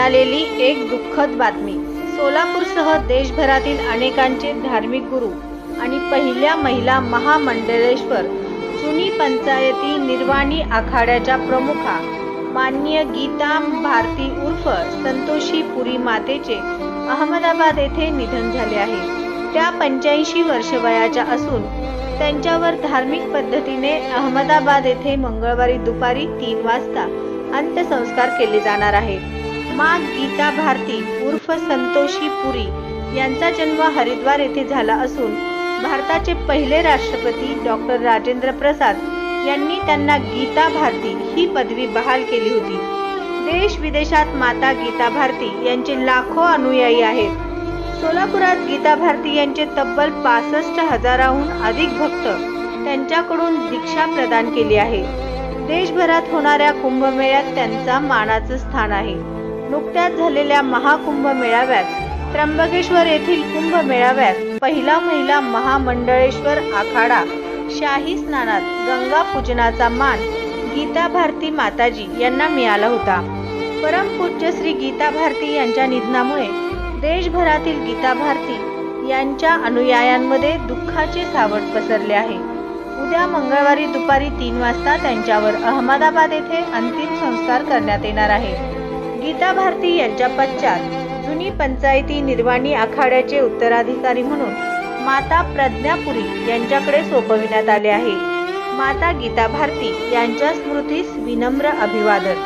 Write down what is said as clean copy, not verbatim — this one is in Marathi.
मिळालेली एक दुःखद बातमी. सोलापूरसह देशभरातील अनेकांचे धार्मिक गुरु आणि पहिल्या महिला महामंडळेश्वर जुनी पंचायती निर्वाणी आखाड्याच्या प्रमुखा माननीय गीता भारती उर्फ संतोषी पुरी मातेचे अहमदाबाद येथे निधन झाले आहे. त्या 85 वर्ष वयाच्या असून त्यांच्यावर धार्मिक पद्धतीने अहमदाबाद येथे मंगळवारी दुपारी 3 वाजता अंत्यसंस्कार केले जाणार आहेत. माँ गीता भारती उर्फ संतोषी पुरी यांचा जन्म हरिद्वार येथे झाला असून भारताचे पहिले राष्ट्रपती डॉक्टर राजेंद्र प्रसाद यांनी त्यांना गीता भारती ही पदवी बहाल केली होती. देश विदेशात माता गीता भारती यांचे लाखो अनुयायी आहेत. सोलापुरात गीता भारती यांचे तब्बल 65,000हून अधिक भक्त त्यांच्याकडून दीक्षा प्रदान केली आहे. देशभरात होणाऱ्या कुंभमेळ्यात त्यांचा मानाचं स्थान आहे. नुकत्याच झालेल्या महाकुंभ मेळाव्यात त्र्यंबकेश्वर येथील कुंभ मेळाव्यात पहिला महिला महामंडळेश्वर आखाडा शाही स्नानात गंगा पूजनाचा मान गीता भारती माताजी यांना मिळाला होता. परमपूज्य श्री गीता भारती यांच्या निधनामुळे देशभरातील गीता भारती यांच्या अनुयायांमध्ये दुःखाचे सावट पसरले आहे. उद्या मंगळवारी दुपारी 3 वाजता त्यांच्यावर अहमदाबाद येथे अंतिम संस्कार करण्यात येणार आहे. गीता भारती यांच्या पश्चात जुनी पंचायती निर्वाणी आखाड्याचे उत्तराधिकारी म्हणून माता प्रज्ञा पुरी यांच्याकडे सोपविण्यात आले आहे. माता गीता भारती यांच्या स्मृतीस विनम्र अभिवादन.